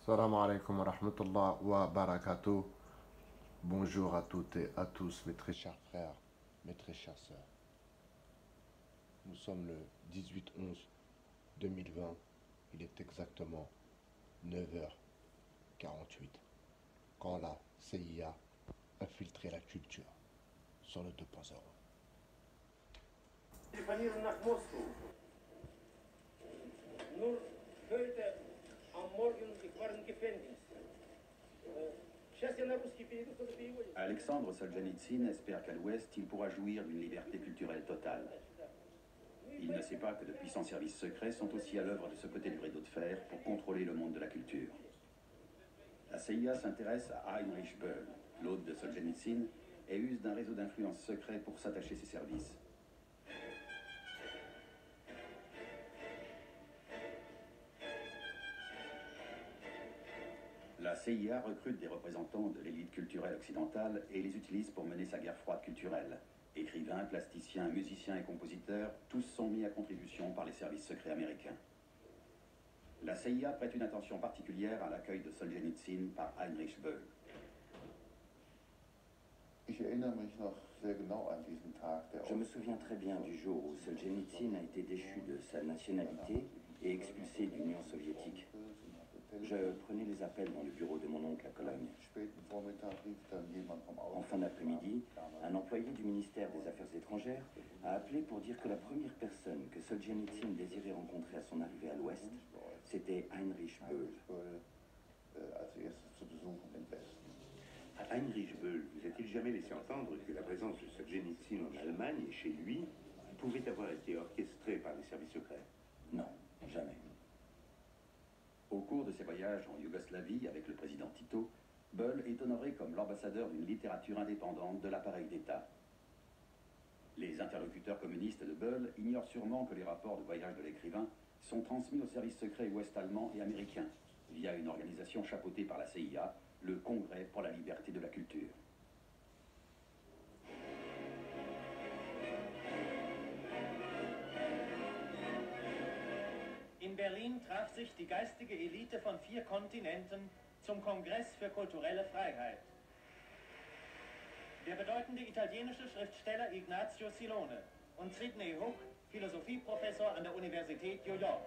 Salam alaikum wa rahmatullah wa barakatuh. Bonjour à toutes et à tous, mes très chers frères, mes très chères sœurs. Nous sommes le 18/11/2020. Il est exactement 9h48 quand la CIA a infiltré la culture sur le 2.0. Telefonieren nach Moskau. Nur heute am Morgen, ich war im Gefängnis. Сейчас я на русский перейду, кто-то переводит. Alexandre Solzhenitsyn espère qu'à l'Ouest, il pourra jouir d'une liberté culturelle totale. Il ne sait pas que de puissants services secrets sont aussi à l'œuvre de ce côté du rideau de fer pour contrôler le monde de la culture. La CIA s'intéresse à Heinrich Böll, l'hôte de Solzhenitsyn, et use d'un réseau d'influence secret pour s'attacher ses services. La CIA recrute des représentants de l'élite culturelle occidentale et les utilise pour mener sa guerre froide culturelle. Écrivains, plasticiens, musiciens et compositeurs, tous sont mis à contribution par les services secrets américains. La CIA prête une attention particulière à l'accueil de Solzhenitsyn par Heinrich Böll. Je me souviens très bien du jour où Solzhenitsyn a été déchu de sa nationalité et expulsé de l'Union soviétique. Je prenais les appels dans le bureau de mon oncle à Cologne. En fin d'après-midi, un employé du ministère des Affaires étrangères a appelé pour dire que la première personne que Solzhenitsyn désirait rencontrer à son arrivée à l'Ouest, c'était Heinrich Böll. Heinrich Böll, vous a-t-il jamais laissé entendre que la présence de Solzhenitsyn en Allemagne et chez lui pouvait avoir été orchestrée par les services secrets? Non, jamais. Au cours de ses voyages en Yougoslavie avec le président Tito, Böll est honoré comme l'ambassadeur d'une littérature indépendante de l'appareil d'État. Les interlocuteurs communistes de Böll ignorent sûrement que les rapports de voyage de l'écrivain sont transmis aux services secrets ouest-allemands et américains, via une organisation chapeautée par la CIA, le Congrès pour la liberté de la culture. In Berlin traf sich die geistige Elite von 4 Kontinenten zum Kongress für kulturelle Freiheit. Der bedeutende italienische Schriftsteller Ignazio Silone und Sidney Hook, Philosophieprofessor an der Universität New York.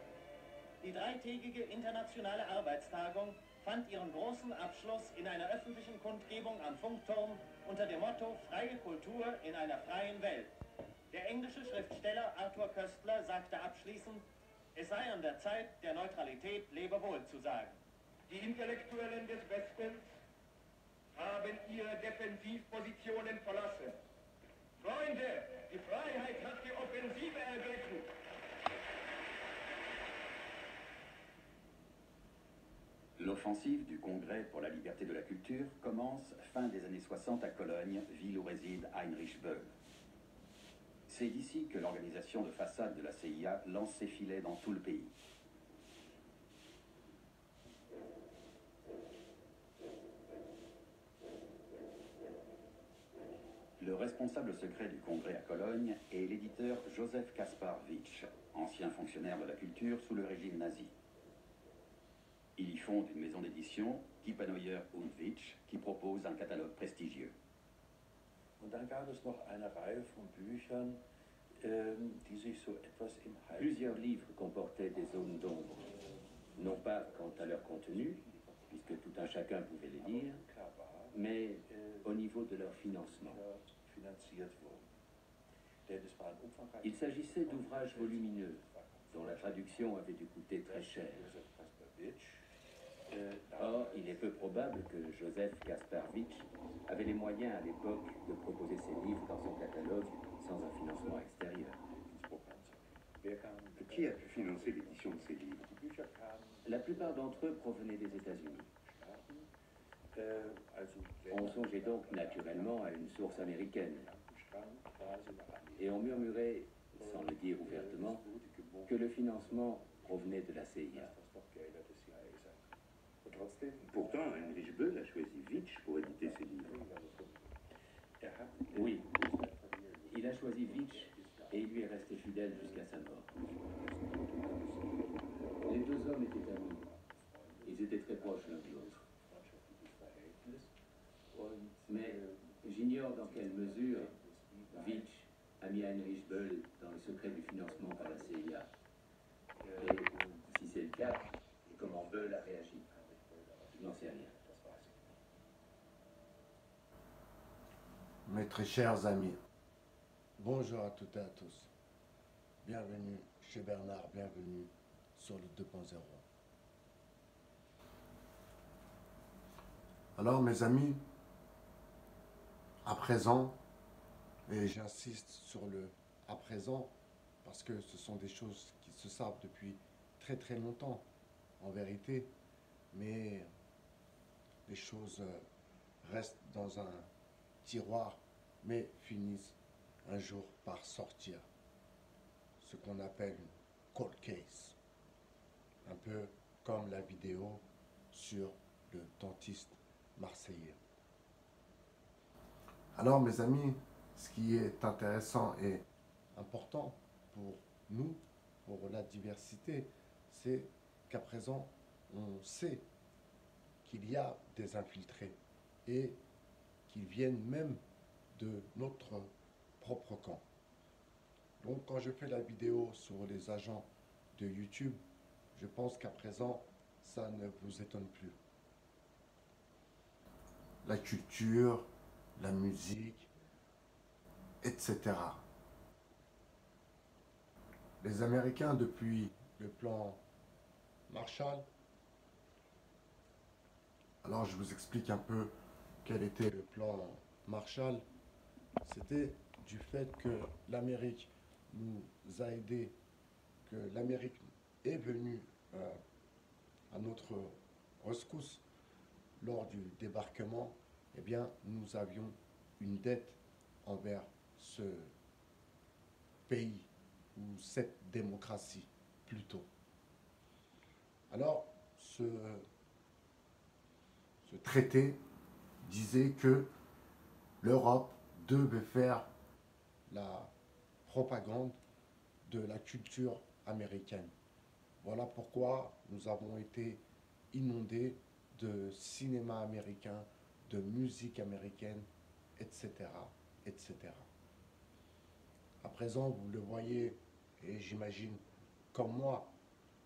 Die dreitägige internationale Arbeitstagung fand ihren großen Abschluss in einer öffentlichen Kundgebung am Funkturm unter dem Motto Freie Kultur in einer freien Welt. Der englische Schriftsteller Arthur Koestler sagte abschließend, es sei an der Zeit, der Neutralität Lebewohl zu sagen. Die Intellektuellen des Westens haben ihre Defensivpositionen verlassen. Freunde, die Freiheit hat die Offensive ergriffen. L'offensive du Congrès pour la liberté de la culture commence fin des années 60 à Cologne, ville où réside Heinrich Böll. C'est d'ici que l'organisation de façade de la CIA lance ses filets dans tout le pays. Le responsable secret du Congrès à Cologne est l'éditeur Joseph Kaspar Witsch, ancien fonctionnaire de la culture sous le régime nazi. Il y fonde une maison d'édition, Kiepenheuer und Witsch, qui propose un catalogue prestigieux. Und dann gab es noch eine Reihe von Büchern, die sich so etwas im Halb... Plusieurs livres comportaient des zones d'ombre, non pas quant à leur contenu, puisque tout un chacun pouvait les lire, mais au niveau de leur financement. Il s'agissait d'ouvrages volumineux, dont la traduction avait dû coûter très cher. Or, il est peu probable que Joseph Kasparovitch avait les moyens à l'époque de proposer ses livres dans son catalogue sans un financement extérieur. Qui a pu financer l'édition de ces livres? La plupart d'entre eux provenaient des États-Unis. On songeait donc naturellement à une source américaine. Et on murmurait, sans le dire ouvertement, que le financement provenait de la CIA. Pourtant, Heinrich Böll a choisi Witsch pour éditer ses livres. Oui, il a choisi Witsch et il lui est resté fidèle jusqu'à sa mort. Les deux hommes étaient amis. Ils étaient très proches l'un dans quelle mesure Vitch a mis Heinrich Böll dans les secrets du financement par la CIA. Et si c'est le cas, comment Böll a réagi? Je n'en sais rien. Mes très chers amis, bonjour à toutes et à tous. Bienvenue chez Bernard, bienvenue sur le 2.0. Alors mes amis, à présent, et j'insiste sur le à présent, parce que ce sont des choses qui se savent depuis très très longtemps, en vérité, mais les choses restent dans un tiroir, mais finissent un jour par sortir. Ce qu'on appelle une cold case. Un peu comme la vidéo sur le dentiste marseillais. Alors mes amis, ce qui est intéressant et important pour nous, pour la diversité, c'est qu'à présent, on sait qu'il y a des infiltrés et qu'ils viennent même de notre propre camp. Donc quand je fais la vidéo sur les agents de YouTube, je pense qu'à présent, ça ne vous étonne plus. La culture, la musique, etc. Les Américains, depuis le plan Marshall, alors je vous explique un peu quel était le plan Marshall. C'était du fait que l'Amérique nous a aidés, que l'Amérique est venue à notre rescousse lors du débarquement. Eh bien, nous avions une dette envers ce pays ou cette démocratie plutôt. Alors, ce traité disait que l'Europe devait faire la propagande de la culture américaine. Voilà pourquoi nous avons été inondés de cinéma américain, de musique américaine, etc., etc. À présent, vous le voyez, et j'imagine comme moi,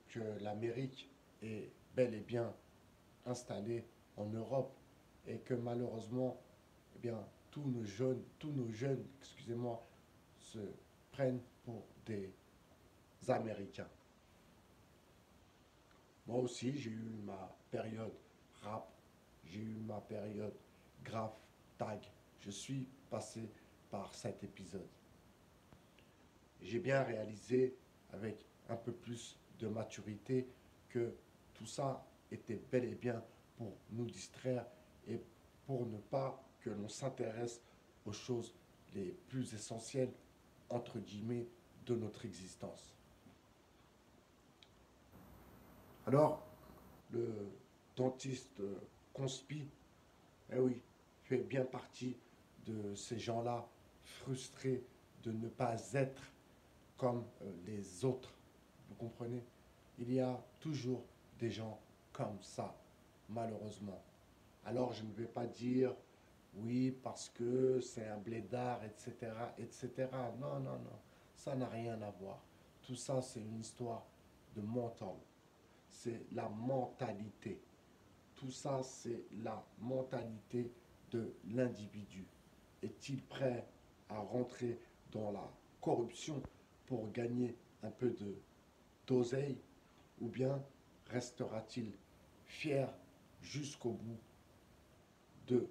que l'Amérique est bel et bien installée en Europe et que malheureusement, eh bien, tous nos jeunes, excusez-moi, se prennent pour des Américains. Moi aussi, j'ai eu ma période rap, j'ai eu ma période graph, tag. Je suis passé par cet épisode. J'ai bien réalisé, avec un peu plus de maturité, que tout ça était bel et bien pour nous distraire et pour ne pas que l'on s'intéresse aux choses les plus essentielles, entre guillemets, de notre existence. Alors, le dentiste conspi, eh oui, fait bien partie de ces gens-là frustrés de ne pas être comme les autres. Vous comprenez? Il y a toujours des gens comme ça, malheureusement. Alors, je ne vais pas dire, oui, parce que c'est un blédard, etc., etc. Non, non, non. Ça n'a rien à voir. Tout ça, c'est une histoire de mental. C'est la mentalité. Tout ça, c'est la mentalité de l'individu. Est-il prêt à rentrer dans la corruption pour gagner un peu d'oseille, ou bien restera-t-il fier jusqu'au bout de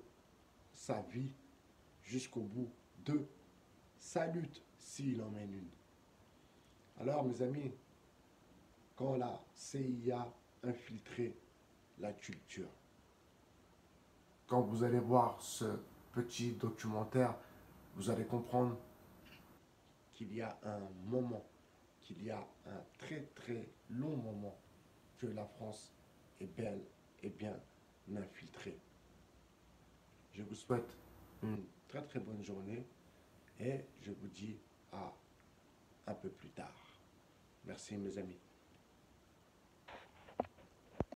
sa vie, jusqu'au bout de sa lutte, s'il en mène une? Alors, mes amis, quand la CIA infiltrait la culture, quand vous allez voir ce petit documentaire, vous allez comprendre qu'il y a un moment, qu'il y a un très très long moment que la France est belle et bien infiltrée. Je vous souhaite une très très bonne journée et je vous dis à un peu plus tard. Merci mes amis.